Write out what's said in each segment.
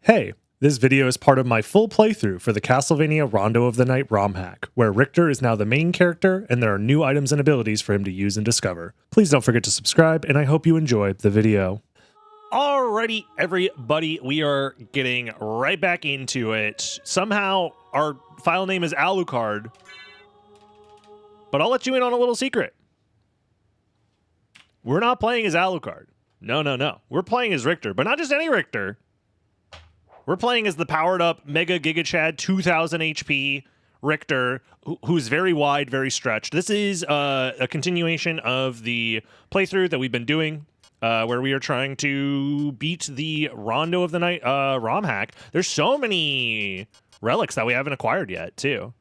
Hey, this video is part of my full playthrough for the Castlevania Rondo of the Night Romhack, where Richter is now the main character and there are new items and abilities for him to use and discover. Please don't forget to subscribe, and I hope you enjoy the video. Alrighty, everybody, we are getting right back into it. Somehow, our file name is Alucard, but I'll let you in on a little secret. We're not playing as Alucard. No. We're playing as Richter, but not just any Richter. We're playing as the powered-up Mega Giga Chad 2000 HP Richter, who's very wide, very stretched. This is a continuation of the playthrough that we've been doing, where we are trying to beat the Rondo of the Night Romhack. There's so many relics that we haven't acquired yet, too.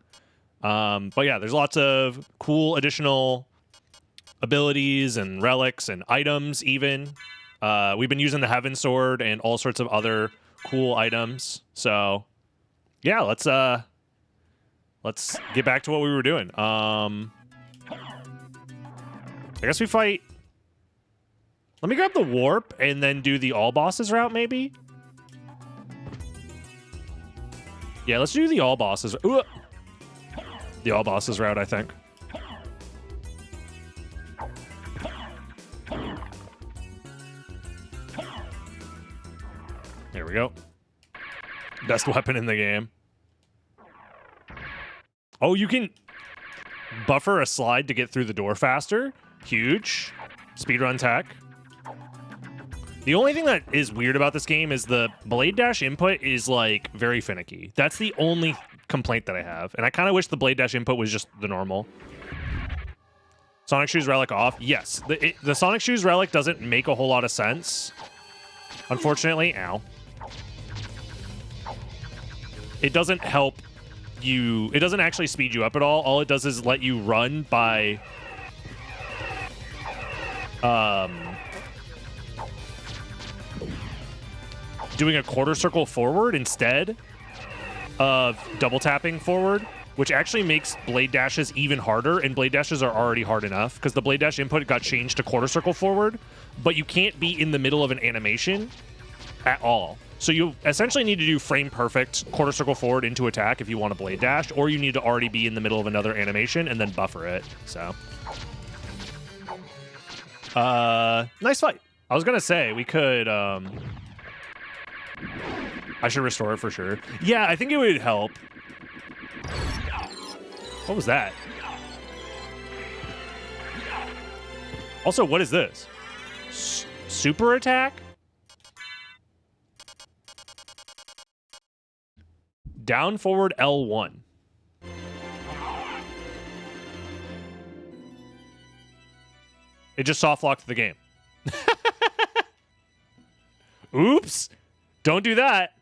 But yeah, there's lots of cool additional abilities and relics and items, even. We've been using the Heaven Sword and all sorts of other cool items. So yeah, let's get back to what we were doing. I guess we fight. Let me grab the warp and then do the all bosses route, maybe. Yeah, let's do the all bosses. Ooh. The all bosses route, I think. There we go. Best weapon in the game. Oh, you can buffer a slide to get through the door faster. Huge. Speedrun tech. The only thing that is weird about this game is the blade dash input is like very finicky. That's the only complaint that I have. And I kind of wish the blade dash input was just the normal. Sonic Shoes Relic off. Yes. The Sonic Shoes Relic doesn't make a whole lot of sense. Unfortunately. Ow. It doesn't help you. It doesn't actually speed you up at all. All it does is let you run by doing a quarter circle forward instead of double tapping forward, which actually makes blade dashes even harder, and blade dashes are already hard enough because the blade dash input got changed to quarter circle forward, but you can't be in the middle of an animation at all. So you essentially need to do frame perfect quarter circle forward into attack if you want a blade dash, or you need to already be in the middle of another animation and then buffer it. So nice fight. I was gonna say we could I should restore it for sure. Yeah, I think it would help. What was that? Also, what is this? Super attack? Down forward L1. It just soft locked the game. Oops. Don't do that.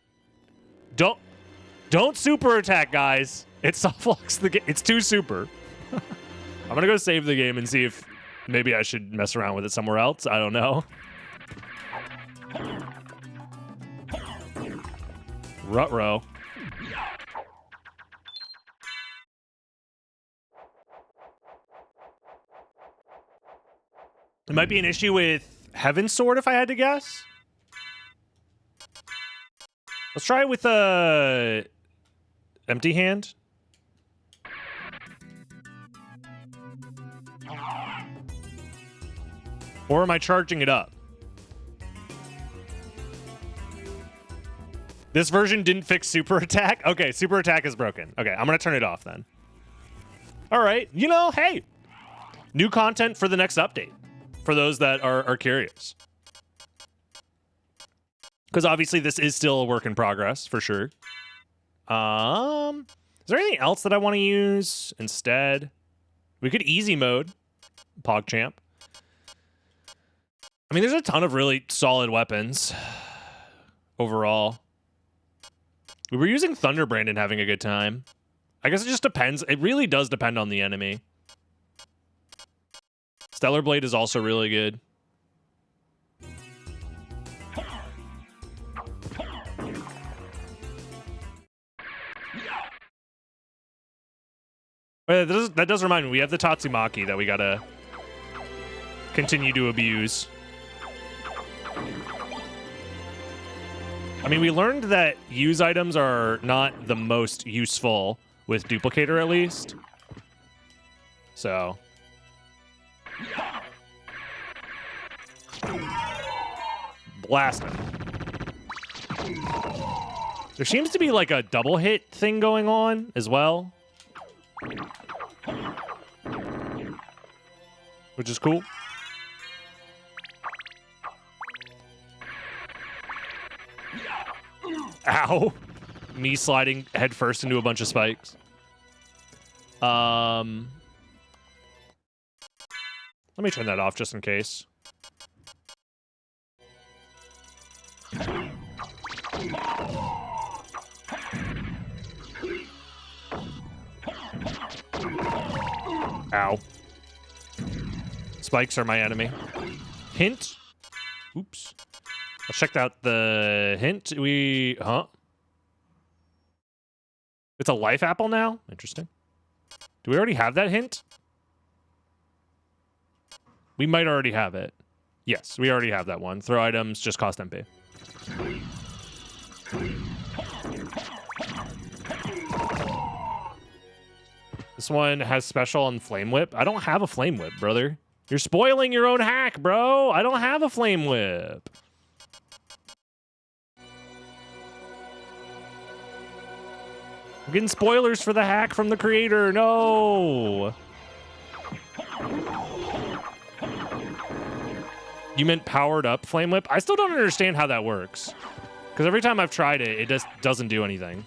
Don't super attack, guys. It soft locks the game. It's too super. I'm gonna go save the game and see if maybe I should mess around with it somewhere else. I don't know. Ruh-roh. It might be an issue with Heaven Sword, if I had to guess. Let's try it with a empty hand. Or am I charging it up? This version didn't fix super attack? Okay, super attack is broken. Okay, I'm gonna turn it off then. All right, you know, hey, new content for the next update. For those that are curious. Because obviously this is still a work in progress, for sure. Is there anything else that I want to use instead? We could easy mode PogChamp. I mean, there's a ton of really solid weapons overall. We were using Thunderbrand and having a good time. I guess it just depends. It really does depend on the enemy. Stellar Blade is also really good. That does remind me, we have the Tatsumaki that we gotta continue to abuse. I mean, we learned that use items are not the most useful with Duplicator, at least. So. Blast him. There seems to be like a double hit thing going on as well. Which is cool. Ow. Me sliding headfirst into a bunch of spikes. Let me turn that off just in case. Ow. Spikes are my enemy. Hint. Oops. Let's check out the hint. Huh? It's a life apple now? Interesting. Do we already have that hint? We might already have it. Yes, we already have that one. Throw items, just cost MP. This one has special on Flame Whip. I don't have a Flame Whip, brother. You're spoiling your own hack, bro. I don't have a Flame Whip. I'm getting spoilers for the hack from the creator. No. You meant powered up Flame Whip? I still don't understand how that works. Because every time I've tried it, it just doesn't do anything.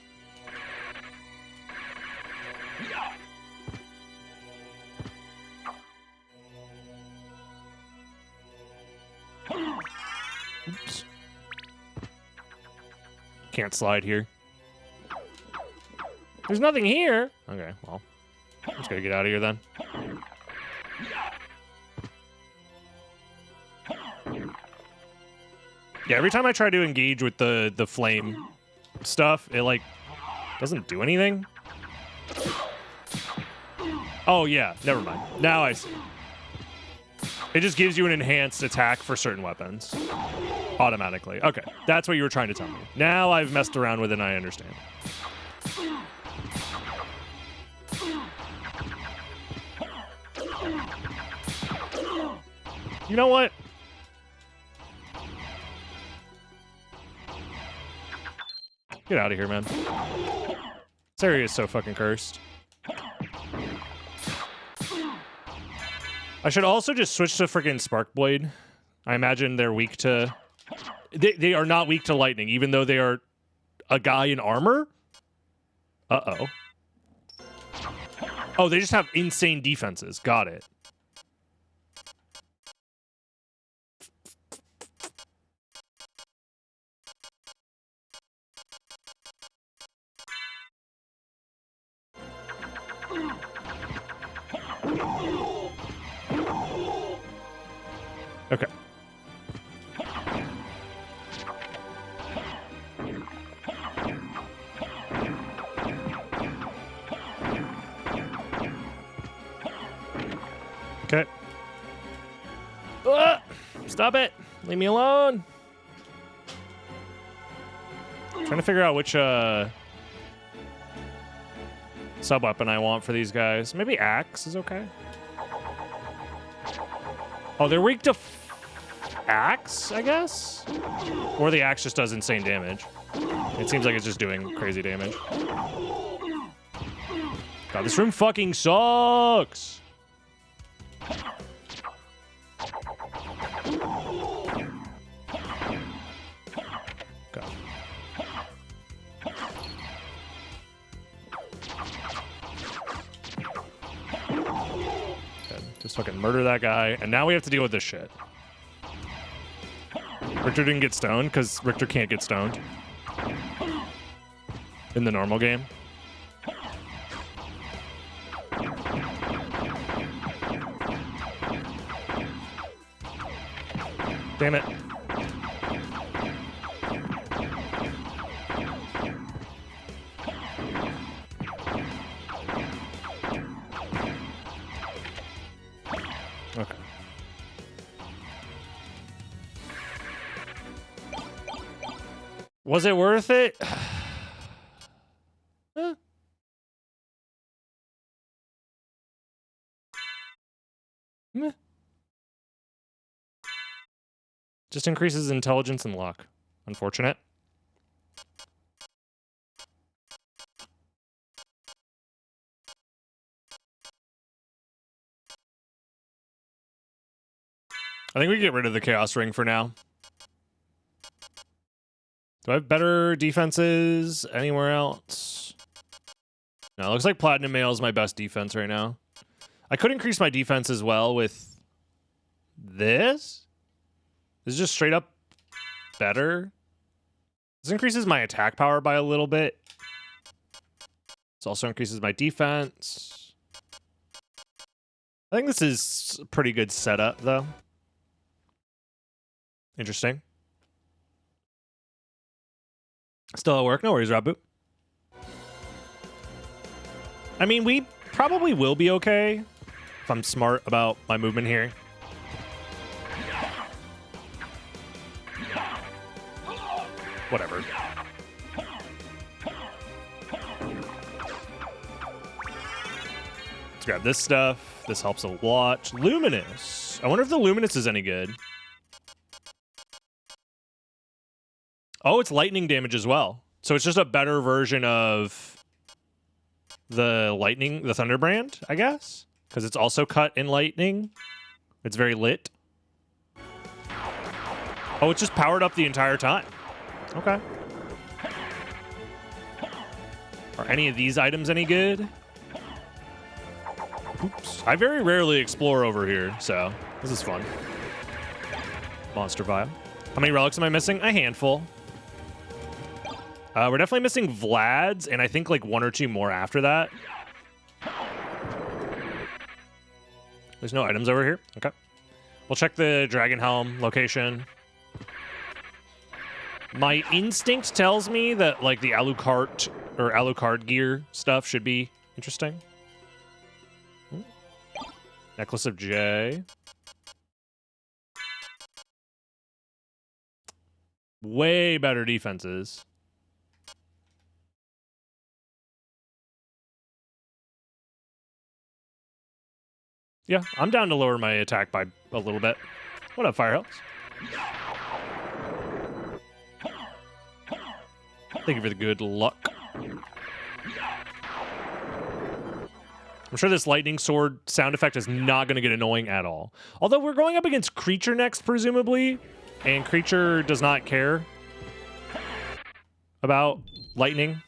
Oops. Can't slide here. There's nothing here. Okay, well. I'm just gonna get out of here then. Yeah, every time I try to engage with the flame stuff, it, like, doesn't do anything. Oh, yeah, never mind. Now I see. It just gives you an enhanced attack for certain weapons. Automatically. Okay, that's what you were trying to tell me. Now I've messed around with it and I understand. You know what? Get out of here, man. This area is so fucking cursed. I should also just switch to freaking Spark Blade. I imagine they're weak to... They are not weak to lightning, even though they are a guy in armor? Uh-oh. Oh, they just have insane defenses. Got it. Okay. Okay. Stop it. Leave me alone. Trying to figure out which sub-weapon I want for these guys. Maybe Axe is okay. Oh, they're weak to Axe, I guess? Or the Axe just does insane damage. It seems like it's just doing crazy damage. God, this room fucking sucks! God. Just fucking murder that guy, and now we have to deal with this shit. Richter didn't get stoned, because Richter can't get stoned. In the normal game. Damn it. Okay. Was it worth it? Meh. Just increases intelligence and luck. Unfortunate. I think we get rid of the Chaos Ring for now. Do I have better defenses anywhere else? No, it looks like Platinum Mail is my best defense right now. I could increase my defense as well with this. This is just straight up better. This increases my attack power by a little bit. This also increases my defense. I think this is a pretty good setup, though. Interesting. Still at work? No worries, Rabu. I mean, we probably will be okay if I'm smart about my movement here. Whatever. Let's grab this stuff. This helps a lot. Luminous. I wonder if the Luminous is any good. Oh, it's lightning damage as well. So it's just a better version of the lightning, the Thunderbrand, I guess? Because it's also cut in lightning. It's very lit. Oh, it's just powered up the entire time. Okay. Are any of these items any good? Oops. I very rarely explore over here, so this is fun. Monster Vial. How many relics am I missing? A handful. We're definitely missing Vlad's, and I think like one or two more after that. There's no items over here. Okay. We'll check the Dragon Helm location. My instinct tells me that like the Alucard or Alucard gear stuff should be interesting. Ooh. Necklace of J. Way better defenses. Yeah, I'm down to lower my attack by a little bit. What up, Firehouse? Thank you for the good luck. I'm sure this lightning sword sound effect is not going to get annoying at all. Although we're going up against Creature next, presumably, and Creature does not care about lightning.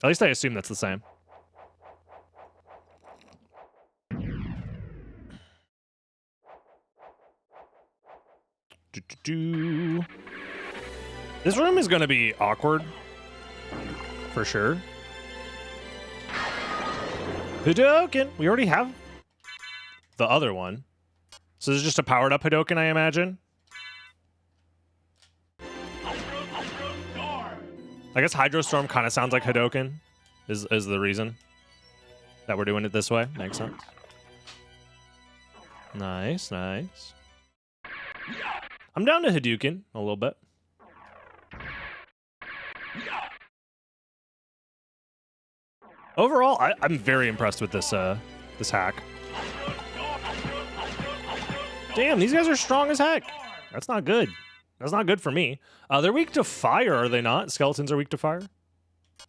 At least I assume that's the same. This room is going to be awkward. For sure. Hadoken! We already have the other one. So this is just a powered up Hadoken, I imagine. I guess Hydrostorm kind of sounds like Hadoken is the reason that we're doing it this way. Makes sense. Nice, nice. I'm down to Hadouken a little bit. Overall, I'm very impressed with this this hack. Damn, these guys are strong as heck. That's not good. That's not good for me. They're weak to fire, are they not? Skeletons are weak to fire. I'm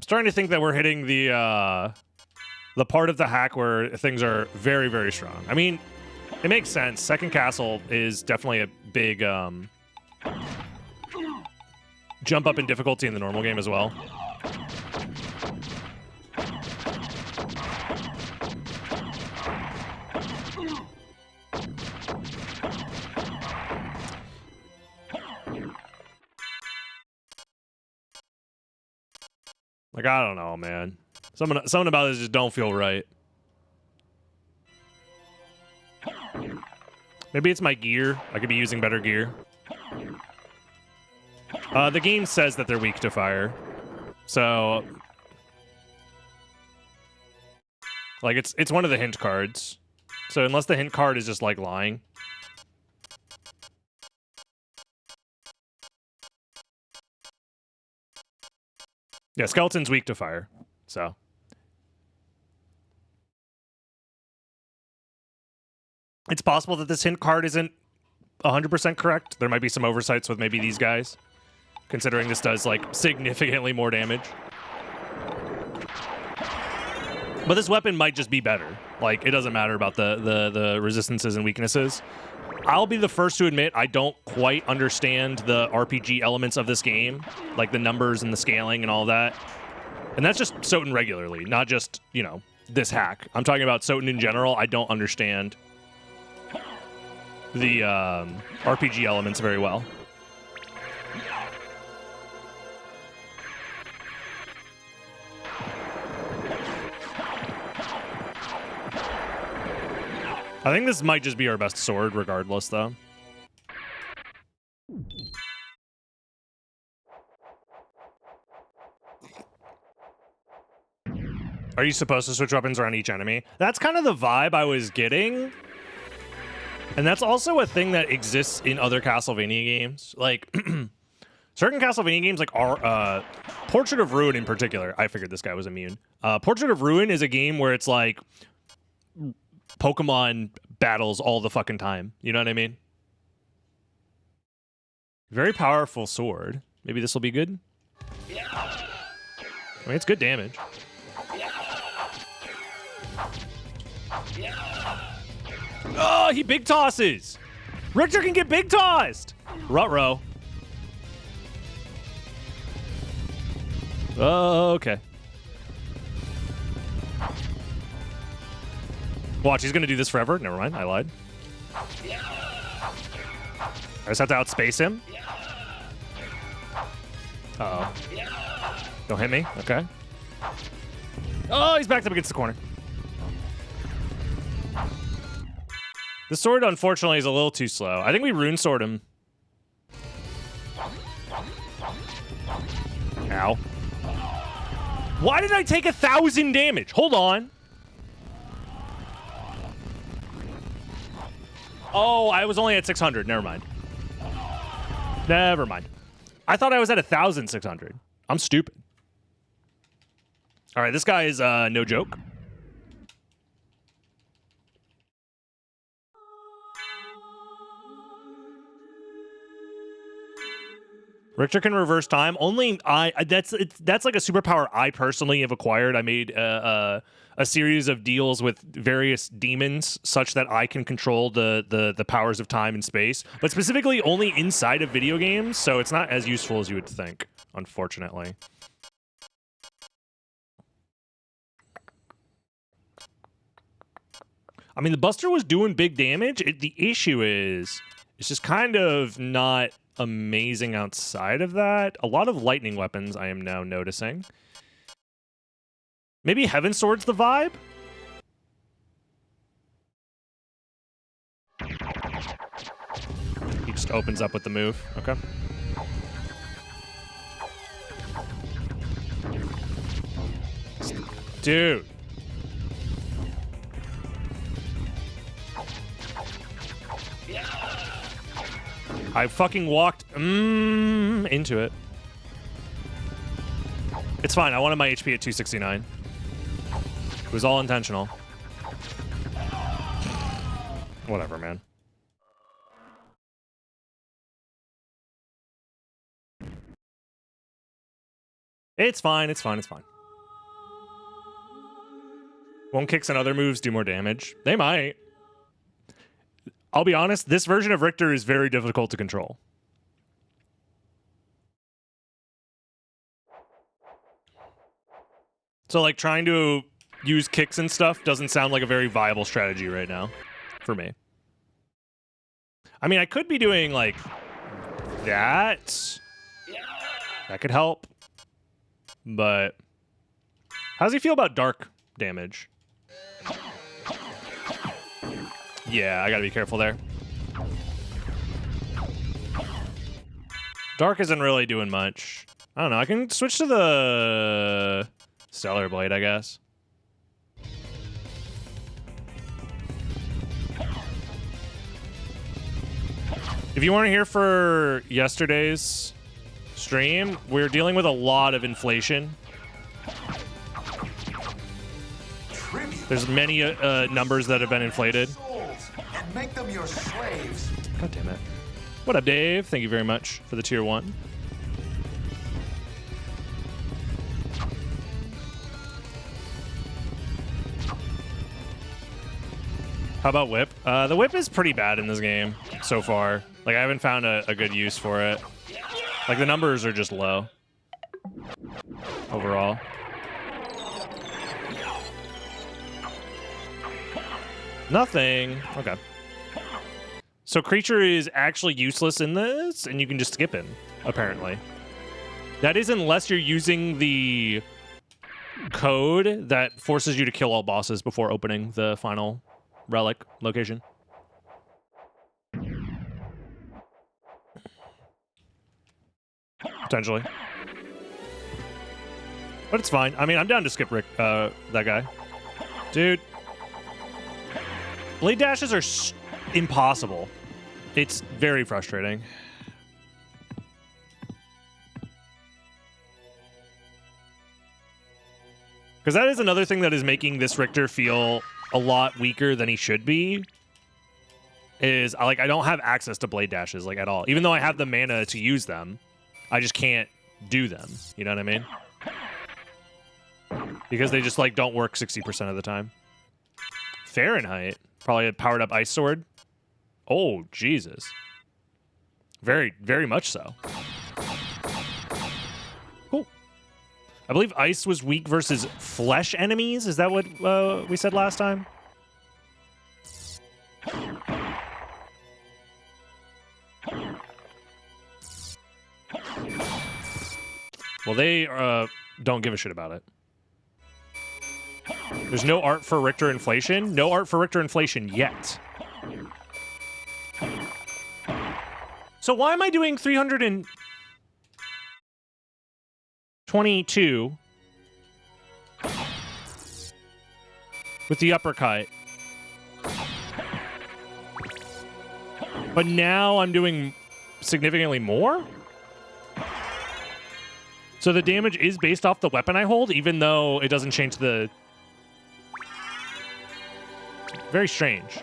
starting to think that we're hitting the part of the hack where things are very, very strong. I mean, it makes sense. Second Castle is definitely a big jump up in difficulty in the normal game as well. Like, I don't know, man. Something about this just don't feel right. Maybe it's my gear. I could be using better gear. The game says that they're weak to fire. So, like, it's one of the hint cards. So unless the hint card is just, like, lying. Yeah, Skeleton's weak to fire, so. It's possible that this hint card isn't 100% correct. There might be some oversights with maybe these guys, considering this does, like, significantly more damage. But this weapon might just be better. Like, it doesn't matter about the resistances and weaknesses. I'll be the first to admit I don't quite understand the RPG elements of this game, like the numbers and the scaling and all that. And that's just SotN regularly, not just, you know, this hack. I'm talking about SotN in general. I don't understand the RPG elements very well. I think this might just be our best sword regardless, though. Are you supposed to switch weapons around each enemy? That's kind of the vibe I was getting. And that's also a thing that exists in other Castlevania games. Like, certain Castlevania games, like Portrait of Ruin in particular. I figured this guy was immune. Portrait of Ruin is a game where it's like Pokemon battles all the fucking time. You know what I mean? Very powerful sword. Maybe this will be good. I mean, it's good damage. Oh, he big tosses. Richter can get big tossed. Ruh-roh. Oh, okay. Watch, he's gonna do this forever. Never mind, I lied. I just have to outspace him. Uh-oh. Don't hit me. Okay. Oh, he's backed up against the corner. The sword, unfortunately, is a little too slow. I think we rune sword him. Ow. Why did I take 1,000 damage? Hold on. Oh, I was only at 600. Never mind. Never mind. I thought I was at 1,600. I'm stupid. All right, this guy is no joke. Richter can reverse time. Only that's like a superpower I personally have acquired. I made a series of deals with various demons such that I can control the powers of time and space, but specifically only inside of video games, so it's not as useful as you would think, unfortunately. I mean, the Buster was doing big damage. The issue is it's just kind of not amazing outside of that. A lot of lightning weapons I am now noticing. Maybe Heaven Sword's the vibe? He just opens up with the move. Okay. Dude. I fucking walked into it. It's fine. I wanted my HP at 269. It was all intentional. Whatever, man. It's fine. It's fine. It's fine. Won't kicks and other moves do more damage? They might. I'll be honest, this version of Richter is very difficult to control. So, like, trying to use kicks and stuff doesn't sound like a very viable strategy right now for me. I mean, I could be doing, like, that. That could help. But how does he feel about dark damage? Yeah, I gotta be careful there. Dark isn't really doing much. I don't know. I can switch to the Stellar Blade, I guess. If you weren't here for yesterday's stream, we're dealing with a lot of inflation There's many numbers that have been inflated. And make them your slaves. God damn it. What up, Dave? Thank you very much for the tier 1. How about whip? The whip is pretty bad in this game so far. Like, I haven't found a good use for it. Like, the numbers are just low overall. Nothing. Okay. So creature is actually useless in this, and you can just skip him, apparently. That is unless you're using the code that forces you to kill all bosses before opening the final relic location. Potentially. But it's fine. I mean, I'm down to skip Rick, that guy. Dude. Blade dashes are impossible. It's very frustrating. Because that is another thing that is making this Richter feel a lot weaker than he should be. Is, like, I don't have access to blade dashes, like, at all. Even though I have the mana to use them, I just can't do them. You know what I mean? Because they just, like, don't work 60% of the time. Fahrenheit. Probably a powered up ice sword. Oh, Jesus. Very, very much so. Cool. I believe ice was weak versus flesh enemies. Is that what we said last time? Well, they don't give a shit about it. There's no art for Richter inflation. No art for Richter inflation yet. So why am I doing 322 with the uppercut? But now I'm doing significantly more? So the damage is based off the weapon I hold, even though it doesn't change the... Very strange.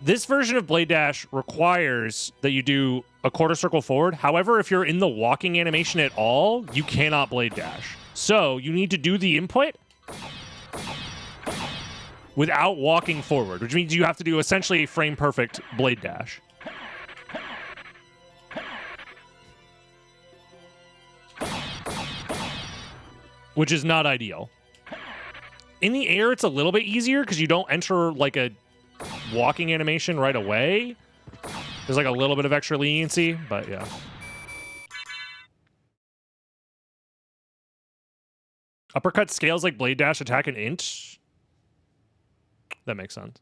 This version of Blade Dash requires that you do a quarter circle forward. However, if you're in the walking animation at all, you cannot Blade Dash. So you need to do the input without walking forward, which means you have to do essentially a frame perfect Blade Dash. Which is not ideal. In the air, it's a little bit easier because you don't enter like a walking animation right away. There's like a little bit of extra leniency, but yeah. Uppercut scales like Blade Dash attack an inch. That makes sense.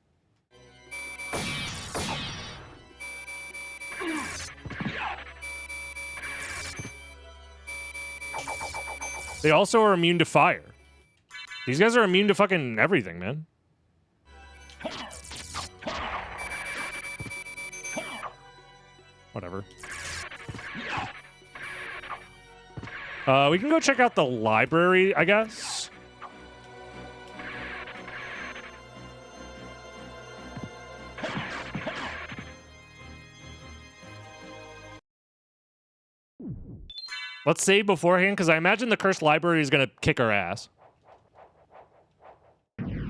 They also are immune to fire. These guys are immune to fucking everything, man. Whatever. We can go check out the library, I guess. Let's save beforehand, because I imagine the cursed library is going to kick our ass. Thank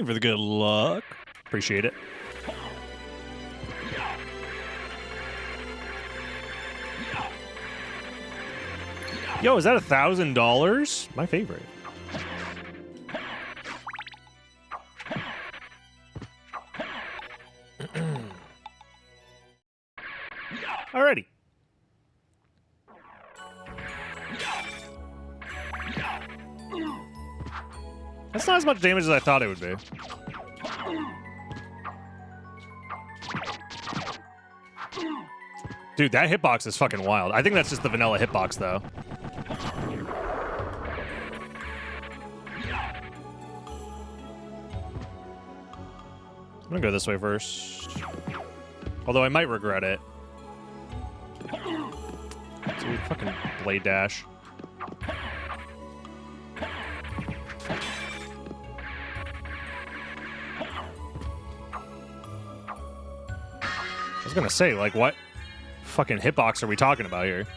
you for the good luck. Appreciate it. Yo, is that $1,000? My favorite. Alrighty. That's not as much damage as I thought it would be. Dude, that hitbox is fucking wild. I think that's just the vanilla hitbox, though. I'm gonna go this way first. Although I might regret it. Dude, fucking blade dash. I was gonna say, like, what fucking hitbox are we talking about here?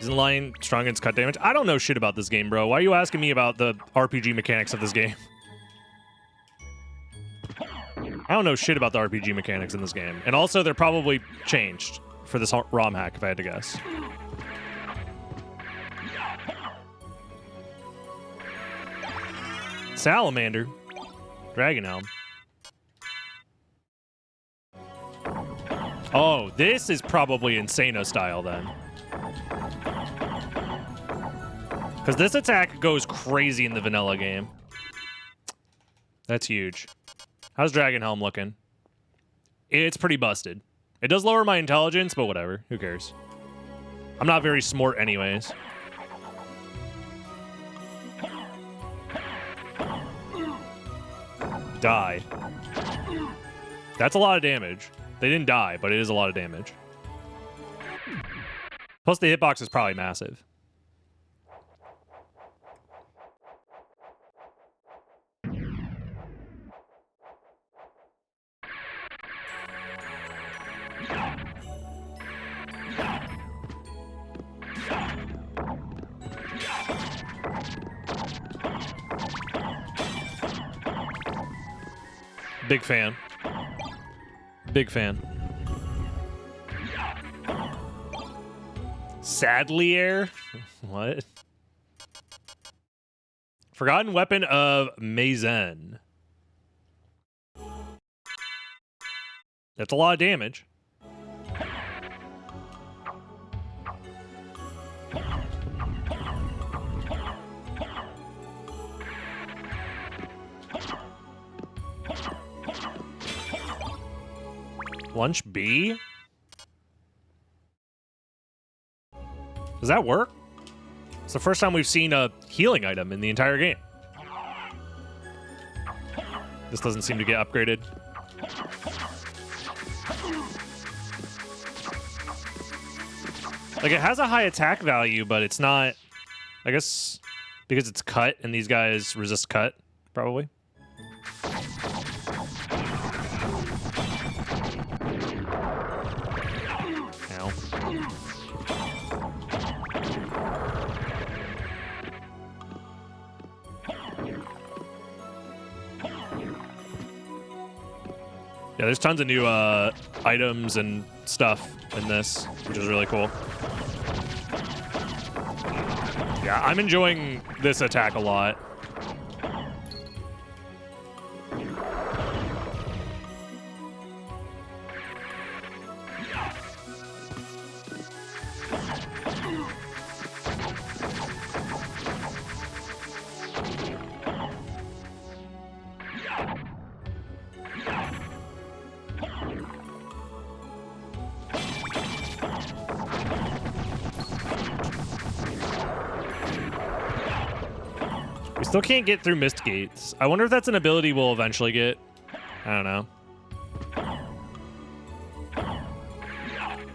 Isn't Lion strong against cut damage? I don't know shit about this game, bro. Why are you asking me about the RPG mechanics of this game? I don't know shit about the RPG mechanics in this game. And also, they're probably changed for this Romhack, if I had to guess. Salamander. Dragon Helm. Oh, this is probably Insano style, then. Because this attack goes crazy in the vanilla game. That's huge. How's Dragon Helm looking? It's pretty busted. It does lower my intelligence, but whatever. Who cares? I'm not very smart anyways. Die. That's a lot of damage. They didn't die, but it is a lot of damage. Plus the hitbox is probably massive. Big fan. Big fan. Sadlier? What? Forgotten Weapon of Mazen. That's a lot of damage. Lunch B? Does that work? It's the first time we've seen a healing item in the entire game. This doesn't seem to get upgraded. Like, it has a high attack value, but it's not... I guess because it's cut and these guys resist cut, probably. Yeah, there's tons of new items and stuff in this, which is really cool. Yeah, I'm enjoying this attack a lot. Still can't get through mist gates. I wonder if that's an ability we'll eventually get. I don't know.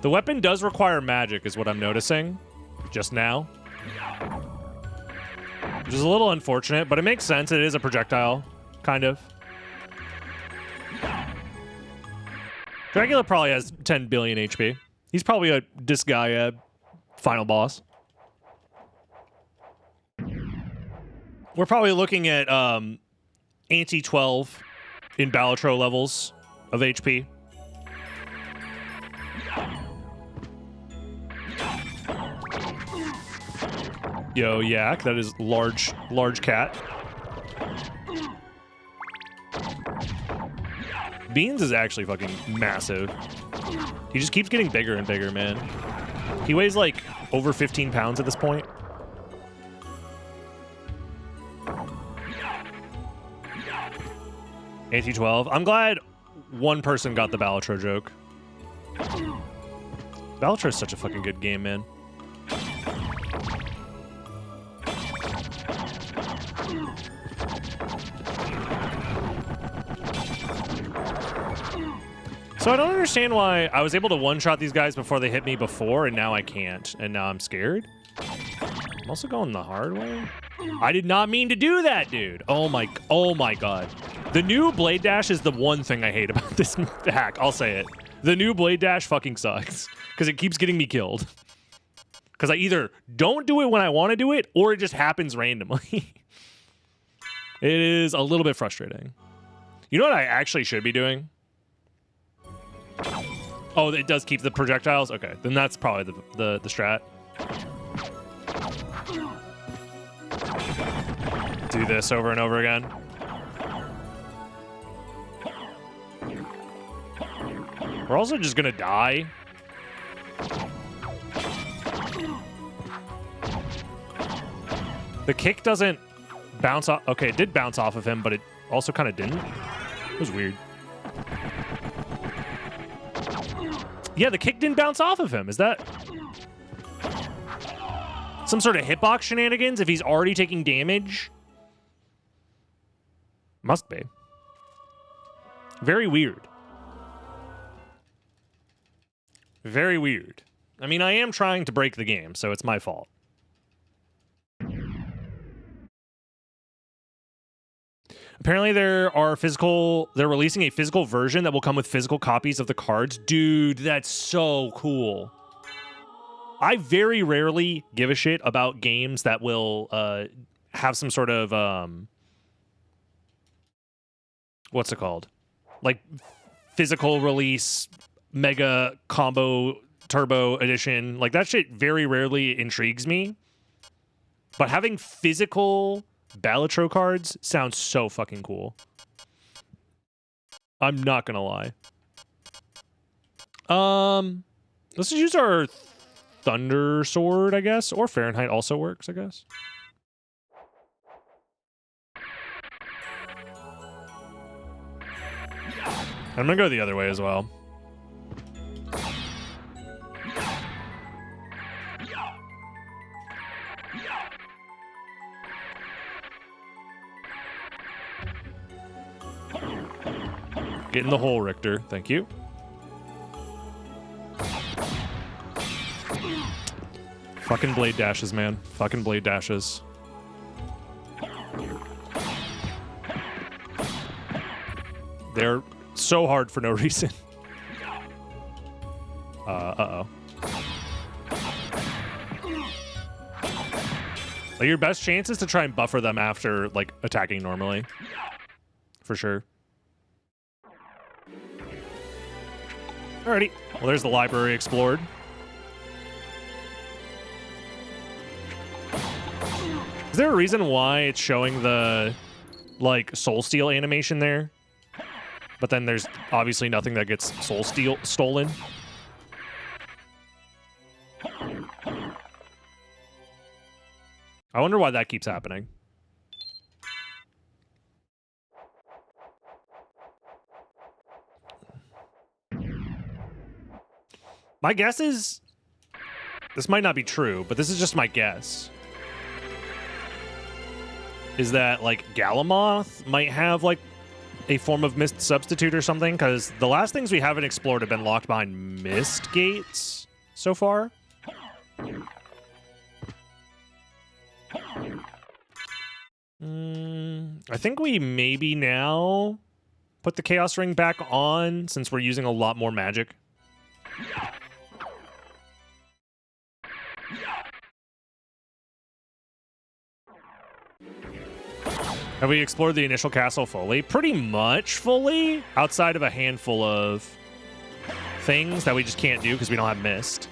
The weapon does require magic, is what I'm noticing just now. Which is a little unfortunate, but it makes sense. It is a projectile, kind of. Dracula probably has 10 billion HP. He's probably a Disgaea final boss. We're probably looking at anti-12 in Balatro levels of HP. Yo, yak, that is large cat. Beans is actually fucking massive. He just keeps getting bigger and bigger, man. He weighs like over 15 pounds at this point. Anti-12. I'm glad one person got the Balatro joke. Balatro is such a fucking good game, man. So I don't understand why I was able to one-shot these guys before they hit me before, and now I can't, and now I'm scared. I'm also going the hard way. I did not mean to do that, dude. Oh my god. The new blade dash is the one thing I hate about this hack. I'll say it. The new blade dash fucking sucks because it keeps getting me killed. Because I either don't do it when I want to do it, or it just happens randomly. It is a little bit frustrating. You know what I actually should be doing? Oh, it does keep the projectiles? Okay, then that's probably the strat. Do this over and over again. We're also just gonna die. The kick doesn't bounce off. Okay, it did bounce off of him, but it also kind of didn't. It was weird. Yeah, the kick didn't bounce off of him. Is that some sort of hitbox shenanigans if he's already taking damage? Must be. Very weird. Very weird. I mean, I am trying to break the game, so it's my fault. Apparently they're releasing a physical version that will come with physical copies of the cards. Dude, that's so cool. I very rarely give a shit about games that will have some sort of what's it called? Like physical release, mega combo turbo edition. Like that shit very rarely intrigues me. But having physical Balatro cards sounds so fucking cool. I'm not gonna lie. Let's just use our Thunder Sword, I guess, or Fahrenheit also works, I guess. I'm gonna go the other way as well. Get in the hole, Richter. Thank you. Fucking blade dashes, man. Fucking blade dashes. They're so hard for no reason. Uh-oh. Like, your best chance is to try and buffer them after, like, attacking normally. For sure. Alrighty. Well, there's the library explored. Is there a reason why it's showing the, like, soul steal animation there? But then there's obviously nothing that gets stolen. I wonder why that keeps happening. My guess is, this might not be true, but this is just my guess, is that, like, Galamoth might have, like, a form of mist substitute or something, because the last things we haven't explored have been locked behind mist gates so far. I think we maybe now put the Chaos Ring back on, since we're using a lot more magic. Have we explored the initial castle fully? Pretty much fully, outside of a handful of things that we just can't do because we don't have mist.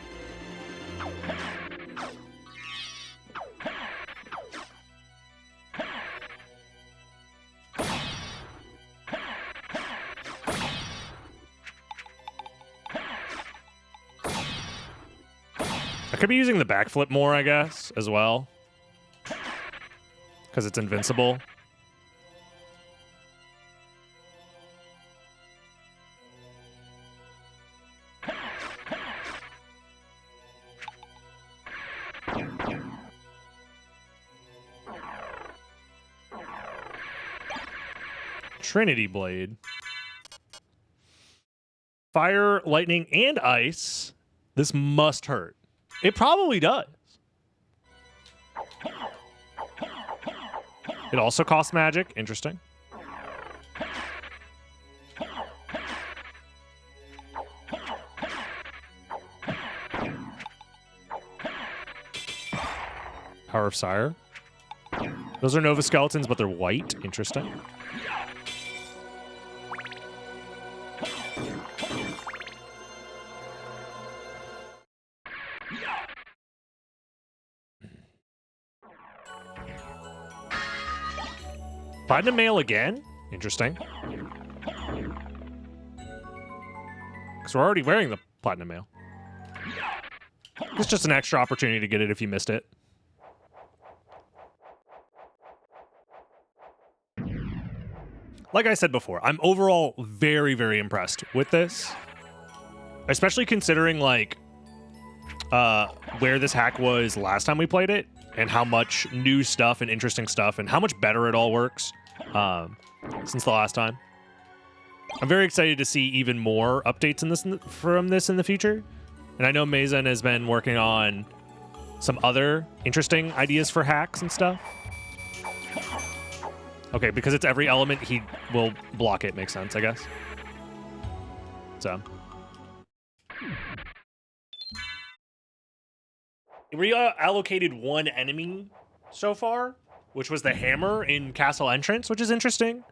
I could be using the backflip more, I guess, as well, because it's invincible. Trinity Blade. Fire, lightning, and ice. This must hurt. It probably does. It also costs magic. Interesting. Power of Sire. Those are Nova Skeletons, but they're white. Interesting. Platinum Mail again? Interesting. Because we're already wearing the Platinum Mail. It's just an extra opportunity to get it if you missed it. Like I said before, I'm overall very, very impressed with this. Especially considering, like, where this hack was last time we played it, and how much new stuff and interesting stuff, and how much better it all works since the last time. I'm very excited to see even more updates in this from this in the future. And I know Mazen has been working on some other interesting ideas for hacks and stuff. Okay, because it's every element, he will block it. Makes sense, I guess. So. We allocated one enemy so far, which was the hammer in Castle Entrance, which is interesting.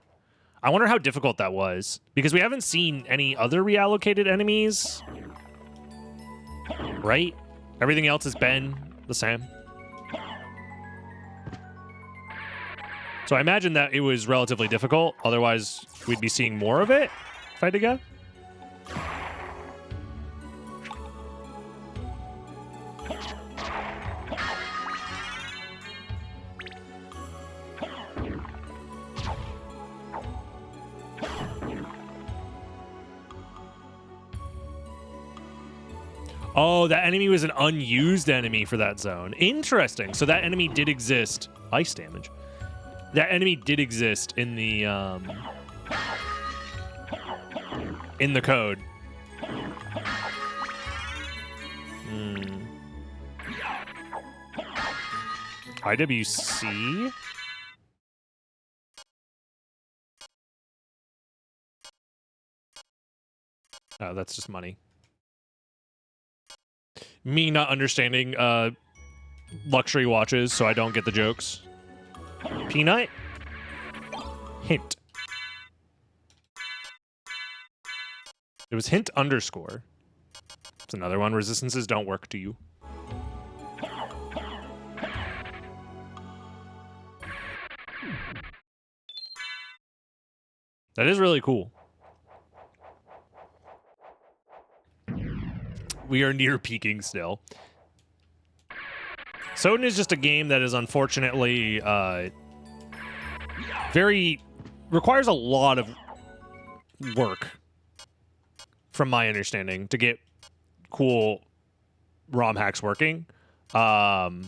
I wonder how difficult that was, because we haven't seen any other reallocated enemies, right? Everything else has been the same. So I imagine that it was relatively difficult. Otherwise, we'd be seeing more of it, if I had to go. Oh, that enemy was an unused enemy for that zone. Interesting. So that enemy did exist. Ice damage. That enemy did exist in the code. IWC? Oh, that's just money. Me not understanding luxury watches, so I don't get the jokes. Peanut? Hint. It was hint underscore. It's another one. Resistances don't work to you. That is really cool. We are near peaking still. SotN is just a game that is unfortunately requires a lot of work, from my understanding, to get cool ROM hacks working. But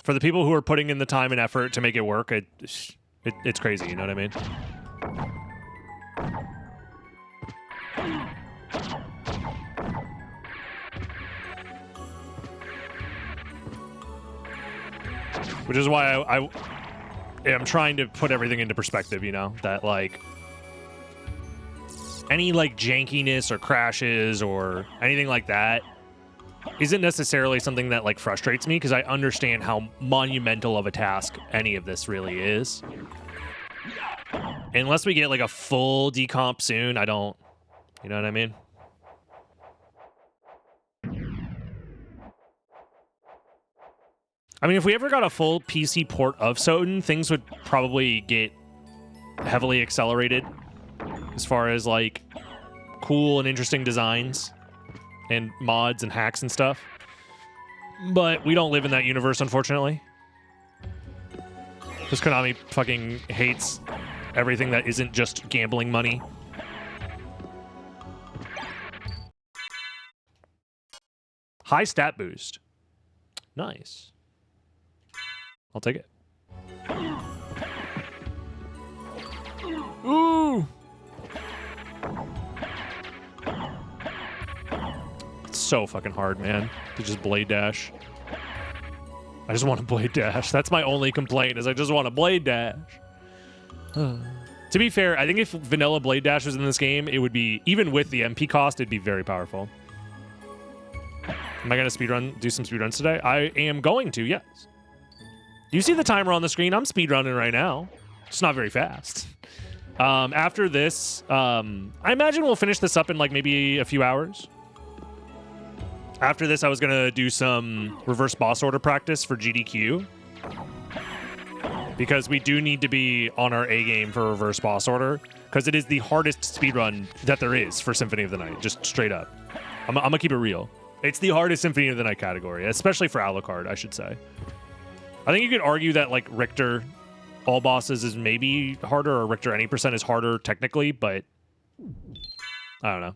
for the people who are putting in the time and effort to make it work, it's crazy, you know what I mean? Which is why I am trying to put everything into perspective, you know? That, like, any, like, jankiness or crashes or anything like that isn't necessarily something that, like, frustrates me, because I understand how monumental of a task any of this really is. Unless we get, like, a full decomp soon, I don't... You know what I mean? I mean, if we ever got a full PC port of SotN, things would probably get heavily accelerated as far as, like, cool and interesting designs and mods and hacks and stuff. But we don't live in that universe, unfortunately. Because Konami fucking hates everything that isn't just gambling money. High stat boost. Nice. I'll take it. Ooh! so fucking hard, man, to just blade dash. I just want to blade dash. That's my only complaint, is I just want to blade dash. To be fair, I think if vanilla blade dash was in this game, it would be, even with the MP cost, it'd be very powerful. Am I going to speedrun, do some speedruns today? I am going to, yes. You see the timer on the screen? I'm speedrunning right now. It's not very fast. After this, I imagine we'll finish this up in like maybe a few hours. After this, I was going to do some reverse boss order practice for GDQ. Because we do need to be on our A game for reverse boss order. Because it is the hardest speedrun that there is for Symphony of the Night. Just straight up. I'm going to keep it real. It's the hardest Symphony of the Night category. Especially for Alucard, I should say. I think you could argue that like Richter, all bosses is maybe harder. Or Richter any percent is harder technically. But I don't know.